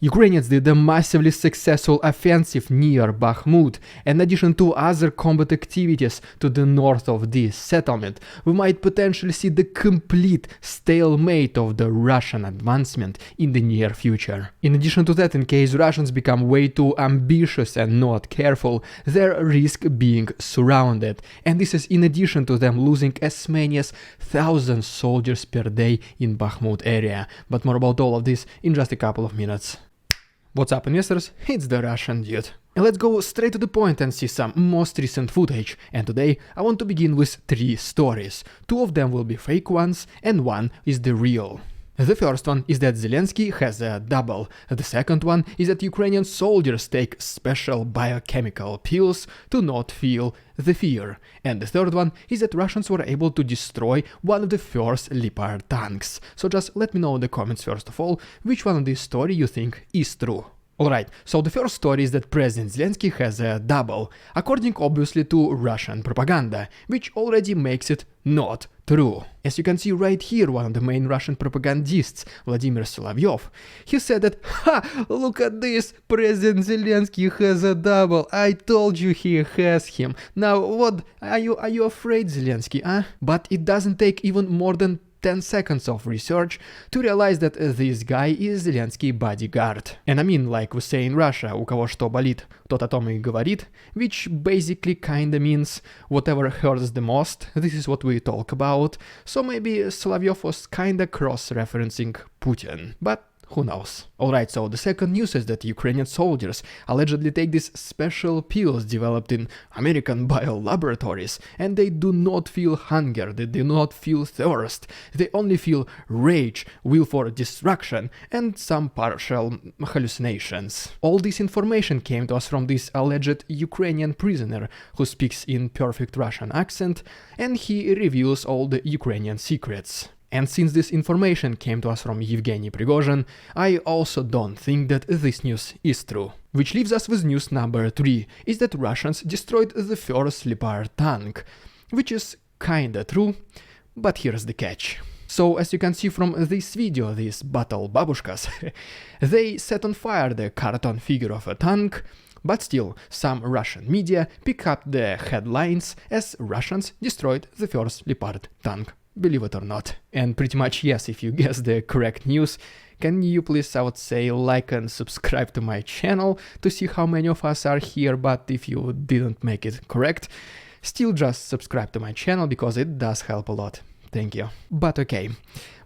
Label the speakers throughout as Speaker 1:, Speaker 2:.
Speaker 1: Ukrainians did a massively successful offensive near Bakhmut. In addition to other combat activities to the north of this settlement, we might potentially see the complete stalemate of the Russian advancement in the near future. In addition to that, in case Russians become way too ambitious and not careful, they risk being surrounded, and this is in addition to them losing as many as 1,000 soldiers per day in Bakhmut area. But more about all of this in just a couple of minutes. What's up, investors? It's the Russian dude. And let's go straight to the point and see some most recent footage. And today I want to begin with 3 stories. 2 of them will be fake ones and 1 is the real. The first one is that Zelensky has a double. The second one is that Ukrainian soldiers take special biochemical pills to not feel the fear. And the third one is that Russians were able to destroy one of the first Leopard tanks. So just let me know in the comments first of all which one of these stories you think is true. Alright, so the first story is that President Zelensky has a double, according obviously to Russian propaganda, which already makes it not true. As you can see right here, one of the main Russian propagandists, Vladimir Solovyov, he said that, "Ha! Look at this! President Zelensky has a double! I told you he has him! Now what? Are you afraid, Zelensky, huh?" But it doesn't take even more than 10 seconds of research to realize that this guy is Zelensky bodyguard. And I mean, like we say in Russia, у кого что болит, тот о том и говорит, which basically kinda means whatever hurts the most, this is what we talk about. So maybe Solovyov was kinda cross-referencing Putin, but who knows? Alright, so the second news is that Ukrainian soldiers allegedly take these special pills developed in American biolaboratories, and they do not feel hunger, they do not feel thirst, they only feel rage, will for destruction, and some partial hallucinations. All this information came to us from this alleged Ukrainian prisoner who speaks in perfect Russian accent, and he reveals all the Ukrainian secrets. And since this information came to us from Yevgeny Prigozhin, I also don't think that this news is true. Which leaves us with news number 3, is that Russians destroyed the first Leopard tank, which is kinda true, but here's the catch. So as you can see from this video, these battle babushkas, they set on fire the cartoon figure of a tank, but still, some Russian media pick up the headlines as Russians destroyed the first Leopard tank. Believe it or not. And pretty much yes, if you guess the correct news, can you please, I would say, like and subscribe to my channel to see how many of us are here, but if you didn't make it correct, still just subscribe to my channel because it does help a lot. Thank you. But okay,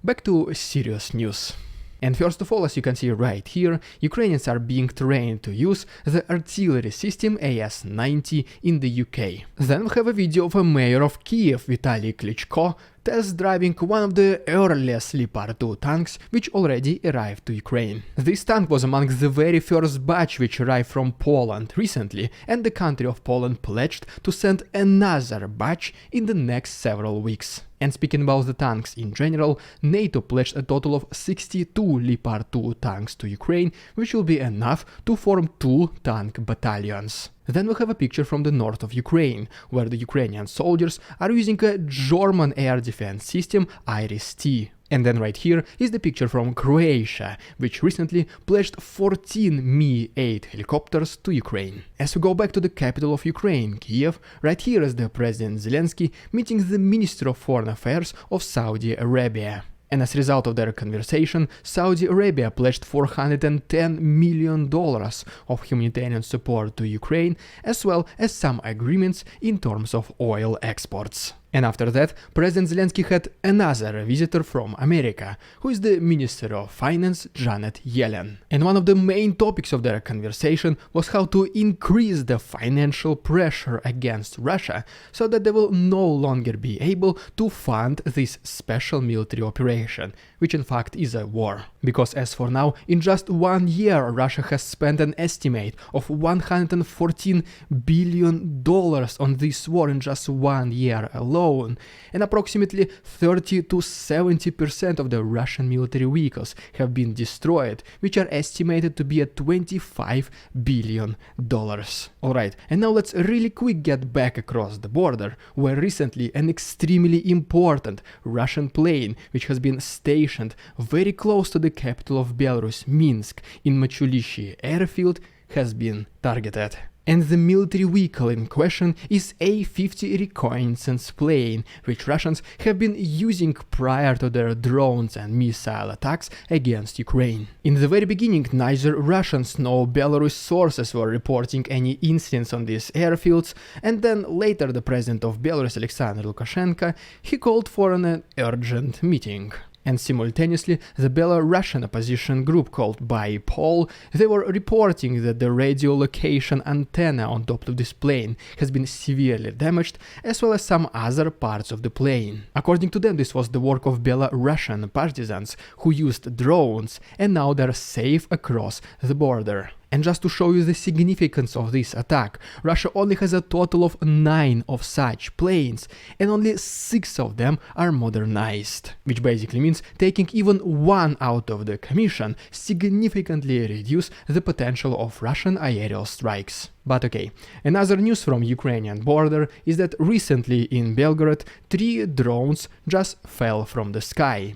Speaker 1: back to serious news. And first of all, as you can see right here, Ukrainians are being trained to use the artillery system AS-90 in the UK. Then we have a video of a mayor of Kiev, Vitaly Klitschko, test driving one of the earliest Leopard 2 tanks which already arrived to Ukraine. This tank was among the very first batch which arrived from Poland recently, and the country of Poland pledged to send another batch in the next several weeks. And speaking about the tanks in general, NATO pledged a total of 62 Leopard 2 tanks to Ukraine, which will be enough to form 2 tank battalions. Then we have a picture from the north of Ukraine, where the Ukrainian soldiers are using a German air defense system Iris-T. And then right here is the picture from Croatia, which recently pledged 14 Mi-8 helicopters to Ukraine. As we go back to the capital of Ukraine, Kiev, right here is the President Zelensky meeting the Minister of Foreign Affairs of Saudi Arabia. And as a result of their conversation, Saudi Arabia pledged $410 million of humanitarian support to Ukraine, as well as some agreements in terms of oil exports. And after that, President Zelensky had another visitor from America, who is the Minister of Finance, Janet Yellen. And one of the main topics of their conversation was how to increase the financial pressure against Russia so that they will no longer be able to fund this special military operation, which in fact is a war. Because as for now, in just 1 year, Russia has spent an estimate of $114 billion on this war in just 1 year alone. alone, and approximately 30 to 70% of the Russian military vehicles have been destroyed, which are estimated to be at $25 billion. Alright, and now let's really quick get back across the border, where recently an extremely important Russian plane, which has been stationed very close to the capital of Belarus, Minsk, in Machulishi airfield, has been targeted. And the military vehicle in question is A-50 reconnaissance plane, which Russians have been using prior to their drones and missile attacks against Ukraine. In the very beginning, neither Russians nor Belarus sources were reporting any incidents on these airfields, and then later the president of Belarus, Alexander Lukashenko, he called for an urgent meeting. And simultaneously, the Belarusian opposition group called ByPol, they were reporting that the radio location antenna on top of this plane has been severely damaged, as well as some other parts of the plane. According to them, this was the work of Belarusian partisans who used drones, and now they're safe across the border. And just to show you the significance of this attack, Russia only has a total of 9 of such planes, and only 6 of them are modernized. Which basically means taking even one out of the commission significantly reduces the potential of Russian aerial strikes. But okay, another news from Ukrainian border is that recently in Belgorod 3 drones just fell from the sky.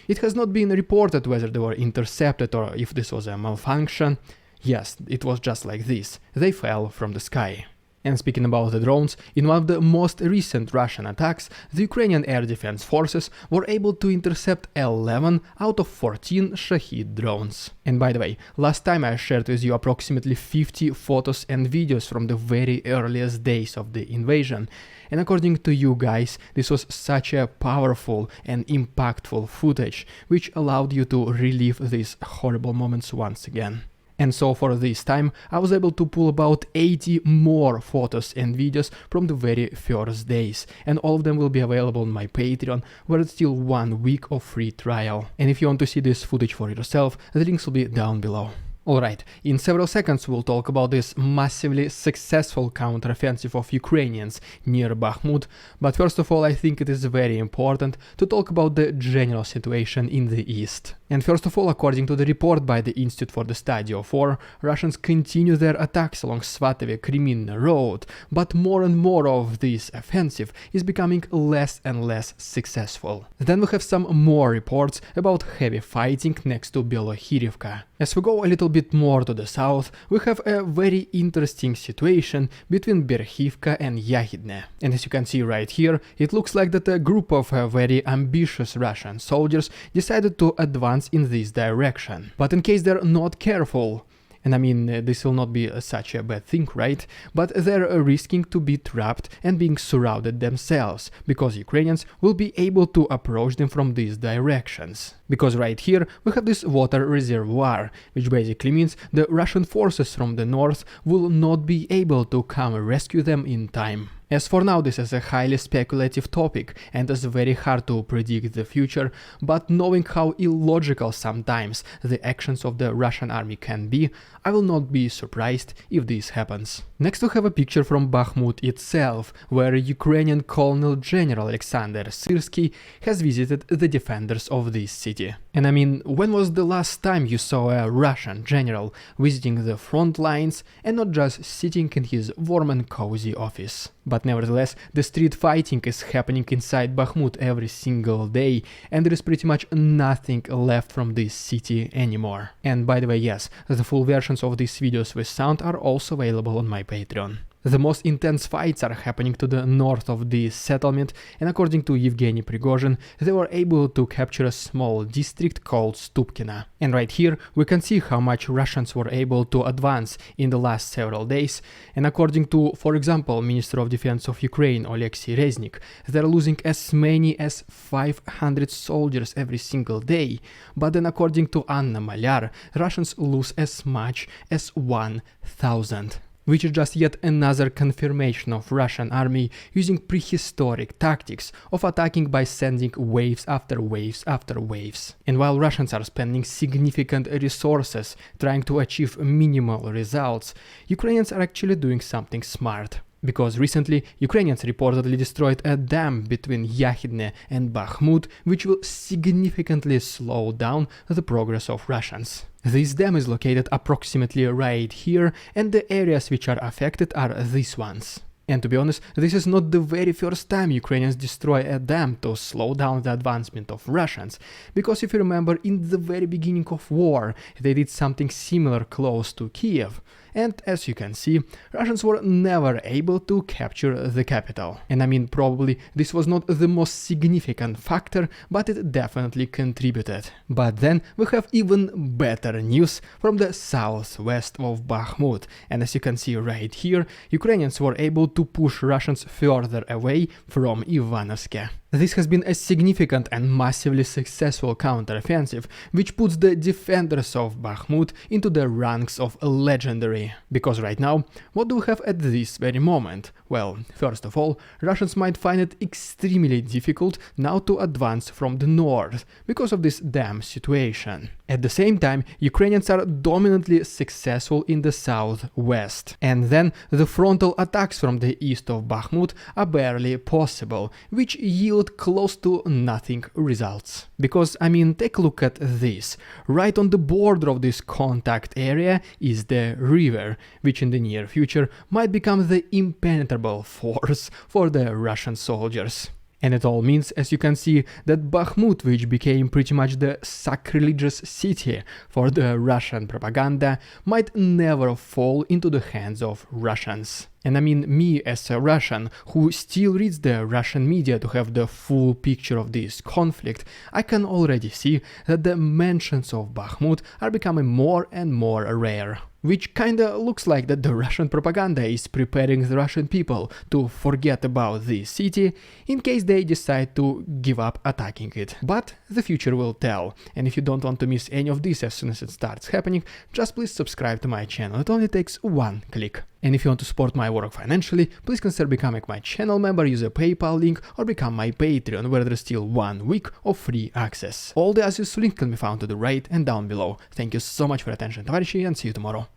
Speaker 1: It has not been reported whether they were intercepted or if this was a malfunction. Yes, it was just like this. They fell from the sky. And speaking about the drones, in one of the most recent Russian attacks, the Ukrainian air defense forces were able to intercept 11 out of 14 Shahid drones. And by the way, last time I shared with you approximately 50 photos and videos from the very earliest days of the invasion. And according to you guys, this was such a powerful and impactful footage, which allowed you to relive these horrible moments once again. And so for this time, I was able to pull about 80 more photos and videos from the very first days, and all of them will be available on my Patreon, where it's still 1 week of free trial. And if you want to see this footage for yourself, the links will be down below. Alright, in several seconds we'll talk about this massively successful counteroffensive of Ukrainians near Bakhmut, but first of all I think it is very important to talk about the general situation in the east. And first of all, according to the report by the Institute for the Study of War, Russians continue their attacks along Svatove-Kreminna road, but more and more of this offensive is becoming less and less successful. Then we have some more reports about heavy fighting next to Belohirivka. As we go a little bit more to the south, we have a very interesting situation between Berkhivka and Yahidne. And as you can see right here, it looks like that a group of very ambitious Russian soldiers decided to advance in this direction. But in case they're not careful, and I mean, this will not be such a bad thing, right? But they're risking to be trapped and being surrounded themselves, because Ukrainians will be able to approach them from these directions. Because right here we have this water reservoir, which basically means the Russian forces from the north will not be able to come rescue them in time. As for now, this is a highly speculative topic and is very hard to predict the future, but knowing how illogical sometimes the actions of the Russian army can be, I will not be surprised if this happens. Next we have a picture from Bakhmut itself, where Ukrainian Colonel General Alexander Syrsky has visited the defenders of this city. And I mean, when was the last time you saw a Russian general visiting the front lines and not just sitting in his warm and cozy office? But nevertheless, the street fighting is happening inside Bakhmut every single day, and there is pretty much nothing left from this city anymore. And by the way, yes, the full versions of these videos with sound are also available on my Patreon. The most intense fights are happening to the north of the settlement, and according to Yevgeny Prigozhin, they were able to capture a small district called Stupkina. And right here we can see how much Russians were able to advance in the last several days, and according to, for example, Minister of Defense of Ukraine Oleksiy Reznik, they're losing as many as 500 soldiers every single day, but then according to Anna Malyar, Russians lose as much as 1,000. Which is just yet another confirmation of Russian army using prehistoric tactics of attacking by sending waves after waves after waves. And while Russians are spending significant resources trying to achieve minimal results, Ukrainians are actually doing something smart. Because recently Ukrainians reportedly destroyed a dam between Yahidne and Bakhmut, which will significantly slow down the progress of Russians. This dam is located approximately right here, and the areas which are affected are these ones. And to be honest, this is not the very first time Ukrainians destroy a dam to slow down the advancement of Russians, because if you remember, in the very beginning of war, they did something similar close to Kiev. And as you can see, Russians were never able to capture the capital. And I mean, probably this was not the most significant factor, but it definitely contributed. But then we have even better news from the southwest of Bakhmut. And as you can see right here, Ukrainians were able to push Russians further away from Ivanovsk. This has been a significant and massively successful counteroffensive, which puts the defenders of Bakhmut into the ranks of legendary. Because right now, what do we have at this very moment? Well, first of all, Russians might find it extremely difficult now to advance from the north, because of this dam situation. At the same time, Ukrainians are dominantly successful in the southwest. And then the frontal attacks from the east of Bakhmut are barely possible, which yield close to nothing results. Because, I mean, take a look at this. Right on the border of this contact area is the river, which in the near future might become the impenetrable force for the Russian soldiers. And it all means, as you can see, that Bakhmut, which became pretty much the sacrilegious city for the Russian propaganda, might never fall into the hands of Russians. And I mean, me as a Russian, who still reads the Russian media to have the full picture of this conflict, I can already see that the mentions of Bakhmut are becoming more and more rare. Which kinda looks like that the Russian propaganda is preparing the Russian people to forget about this city in case they decide to give up attacking it. But the future will tell, and if you don't want to miss any of this as soon as it starts happening, just please subscribe to my channel, it only takes one click. And if you want to support my work financially, please consider becoming my channel member, use a PayPal link, or become my Patreon, where there is still 1 week of free access. All the access links can be found to the right and down below. Thank you so much for your attention, товарищи, and see you tomorrow.